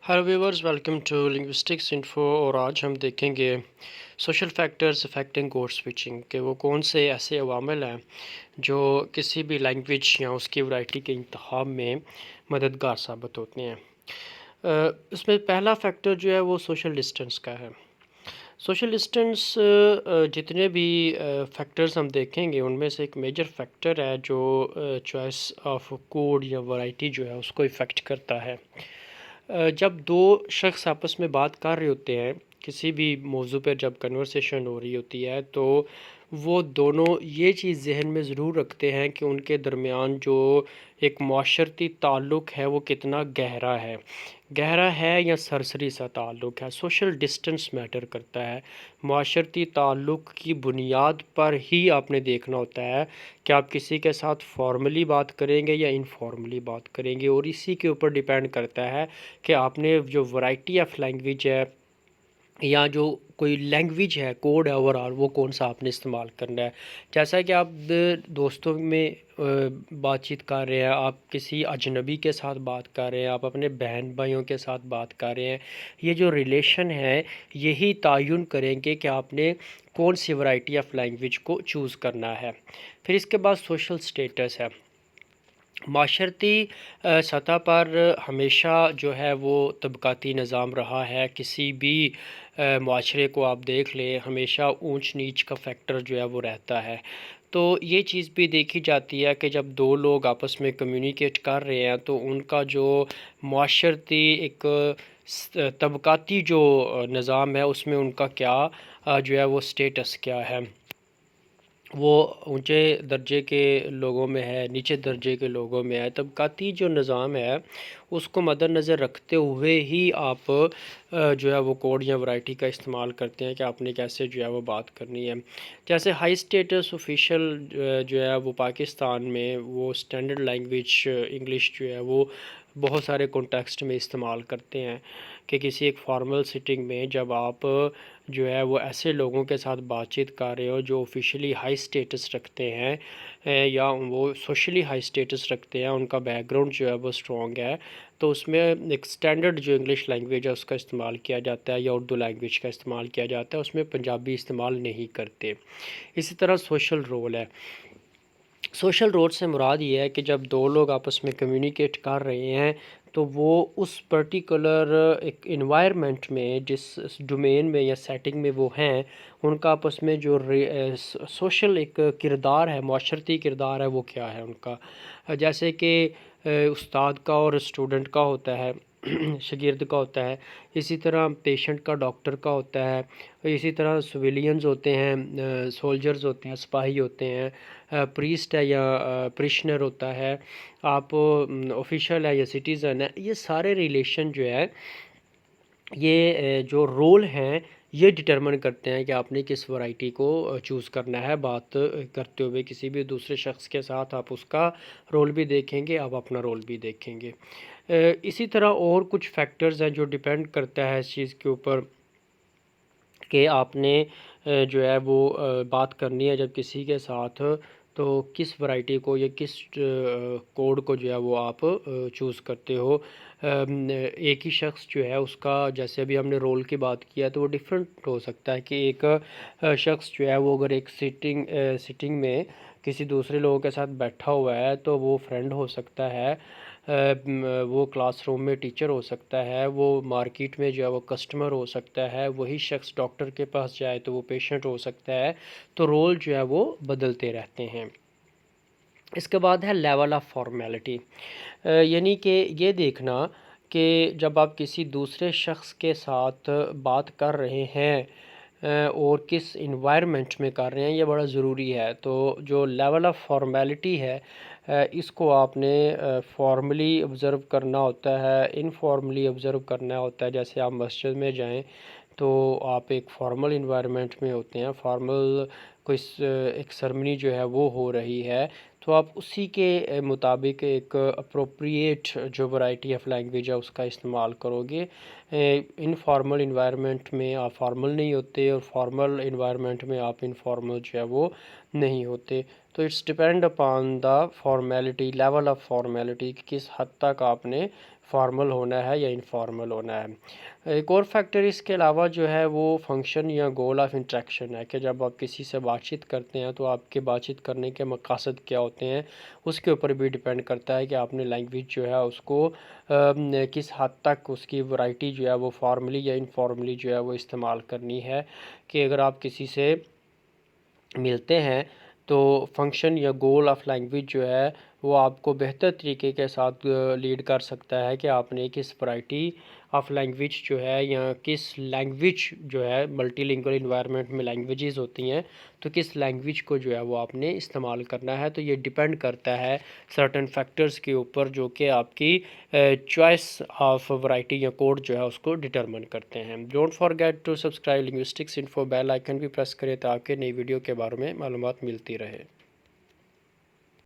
Hello viewers, welcome to linguistics info. और आज हम देखेंगे social factors affecting code switching के वो कौन से ऐसे अवामिल हैं जो किसी भी लैंग्वेज या उसकी वैरायटी के इंतखाब में मददगार साबित होते हैं। इसमें पहला फैक्टर जो है वो सोशल डिस्टेंस का है। सोशल डिस्टेंस जितने भी फैक्टर्स हम देखेंगे उनमें से एक मेजर फैक्टर है जो चॉइस ऑफ कोड या वैरायटी जो है उसको इफ़ेक्ट करता है। जब दो शख्स आपस में बात कर रहे होते हैं, किसी भी मौजू पर जब कन्वर्सेशन हो रही होती है, तो वो दोनों ये चीज़ ज़हन में ज़रूर रखते हैं कि उनके दरमियान जो एक माशरती ताल्लुक़ है वो कितना गहरा है या सरसरी सा ताल्लुक़ है। सोशल डिस्टेंस मैटर करता है। माशरती ताल्लुक़ की बुनियाद पर ही आपने देखना होता है कि आप किसी के साथ फॉर्मली बात करेंगे या इनफॉर्मली बात करेंगे, और इसी के ऊपर डिपेंड करता है कि आपने जो वैरायटी ऑफ लैंग्वेज है या जो कोई लैंग्वेज है, कोड है ओवरऑल, वो कौन सा आपने इस्तेमाल करना है। जैसा कि आप दोस्तों में बातचीत कर रहे हैं, आप किसी अजनबी के साथ बात कर रहे हैं, आप अपने बहन भाइयों के साथ बात कर रहे हैं, ये जो रिलेशन है यही तयन करेंगे कि आपने कौन सी वैरायटी ऑफ लैंग्वेज को चूज़ करना है। फिर इसके बाद सोशल स्टेटस है। माशरती सतह पर हमेशा जो है वो तबक़ाती निज़ाम रहा है। किसी भी माशरे को आप देख लें, हमेशा ऊंच नीच का फैक्टर जो है वो रहता है। तो ये चीज़ भी देखी जाती है कि जब दो लोग आपस में कम्युनिकेट कर रहे हैं तो उनका जो माशरती एक तबक़ाती जो निज़ाम है उसमें उनका क्या जो है वो स्टेटस क्या है। वो ऊंचे दर्जे के लोगों में है, नीचे दर्जे के लोगों में है। तबक़ाती जो निज़ाम है उसको मद्देनज़र रखते हुए ही आप जो है वो कोड या वैरायटी का इस्तेमाल करते हैं कि आपने कैसे जो है वो बात करनी है। जैसे हाई स्टेटस ऑफिशियल जो है वो पाकिस्तान में वो स्टैंडर्ड लैंग्वेज इंग्लिश जो है वो बहुत सारे कॉन्टेक्स्ट में इस्तेमाल करते हैं कि किसी एक फॉर्मल सिटिंग में जब आप जो है वो ऐसे लोगों के साथ बातचीत कर रहे हो जो ऑफिशियली हाई स्टेटस रखते हैं या वो सोशली हाई स्टेटस रखते हैं, उनका बैकग्राउंड जो है वो स्ट्रॉन्ग है, तो उसमें एक स्टैंडर्ड जो इंग्लिश लैंग्वेज है उसका इस्तेमाल किया जाता है या उर्दू लैंग्वेज का इस्तेमाल किया जाता है, उसमें पंजाबी इस्तेमाल नहीं करते। इसी तरह सोशल रोल है। सोशल रोल से मुराद ये है कि जब दो लोग आपस में कम्युनिकेट कर रहे हैं तो वो उस पर्टिकुलर एक इन्वायरमेंट में, जिस डोमेन में या सेटिंग में वो हैं, उनका आपस में जो सोशल एक किरदार है, माशरती किरदार है, वो क्या है उनका। जैसे कि उस्ताद का और स्टूडेंट का होता है, शागिर्द का होता है, इसी तरह पेशेंट का डॉक्टर का होता है, इसी तरह सिविलियंस होते हैं, सोल्जर्स होते हैं, सिपाही होते हैं, प्रीस्ट है या प्रिशनर होता है, आप ऑफिशियल है या सिटीज़न है। ये सारे रिलेशन जो है ये जो रोल हैं ये डिटरमिन करते हैं कि आपने किस वैरायटी को चूज़ करना है। बात करते हुए किसी भी दूसरे शख्स के साथ आप उसका रोल भी देखेंगे, आप अपना रोल भी देखेंगे। इसी तरह और कुछ फैक्टर्स हैं जो डिपेंड करता है इस चीज़ के ऊपर कि आपने जो है वो बात करनी है जब किसी के साथ, तो किस वैरायटी को या किस कोड को जो है वो आप चूज़ करते हो। एक ही शख्स जो है उसका, जैसे अभी हमने रोल की बात किया, तो वो डिफरेंट हो सकता है कि एक शख्स जो है वो अगर एक सिटिंग में किसी दूसरे लोगों के साथ बैठा हुआ है तो वो फ्रेंड हो सकता है, वो क्लासरूम में टीचर हो सकता है, वो मार्केट में जो है वो कस्टमर हो सकता है, वही शख्स डॉक्टर के पास जाए तो वो पेशेंट हो सकता है। तो रोल जो है वो बदलते रहते हैं। इसके बाद है लेवल ऑफ फॉर्मेलिटी, यानी कि ये देखना कि जब आप किसी दूसरे शख्स के साथ बात कर रहे हैं और किस इन्वायरमेंट में कर रहे हैं, ये बड़ा ज़रूरी है। तो जो लेवल ऑफ फॉर्मेलिटी है इसको आपने फॉर्मली ऑब्ज़र्व करना होता है, इनफॉर्मली ऑब्ज़र्व करना होता है। जैसे आप मस्जिद में जाएं तो आप एक फॉर्मल इन्वायरमेंट में होते हैं, फॉर्मल कोई एक सरमनी जो है वो हो रही है, तो आप उसी के मुताबिक एक अप्रोप्रिएट जो वैरायटी ऑफ लैंग्वेज है उसका इस्तेमाल करोगे। इनफॉर्मल इन्वायरमेंट में आप फॉर्मल नहीं होते और फॉर्मल इन्वायरमेंट में आप इनफॉर्मल जो है वो नहीं होते। तो it's depend upon the formality, level of formality, किस हद तक आपने فارمل ہونا ہے یا انفارمل ہونا ہے۔ ایک اور فیکٹر اس کے علاوہ جو ہے وہ فنکشن یا گول آف انٹریکشن ہے کہ جب آپ کسی سے بات چیت کرتے ہیں تو آپ کے بات چیت کرنے کے مقاصد کیا ہوتے ہیں، اس کے اوپر بھی ڈیپینڈ کرتا ہے کہ آپ نے لینگویج جو ہے اس کو کس حد تک اس کی ورائٹی جو ہے وہ فارملی یا انفارملی جو ہے وہ استعمال کرنی ہے۔ کہ اگر آپ کسی سے ملتے ہیں تو فنکشن یا گول آف لینگویج جو ہے وہ آپ کو بہتر طریقے کے ساتھ لیڈ کر سکتا ہے کہ آپ نے کس ورائٹی آف لینگویج جو ہے یا کس لینگویج جو ہے ملٹی لنگول انوائرمنٹ میں لینگویجز ہوتی ہیں تو کس لینگویج کو جو ہے وہ آپ نے استعمال کرنا ہے۔ تو یہ ڈیپینڈ کرتا ہے سرٹن فیکٹرز کے اوپر جو کہ آپ کی چوائس آف ورائٹی یا کوڈ جو ہے اس کو ڈٹرمن کرتے ہیں۔ Don't forget to subscribe linguistics info, bell icon بھی پریس کریں تاکہ نئی ویڈیو کے بارے میں معلومات ملتی رہے۔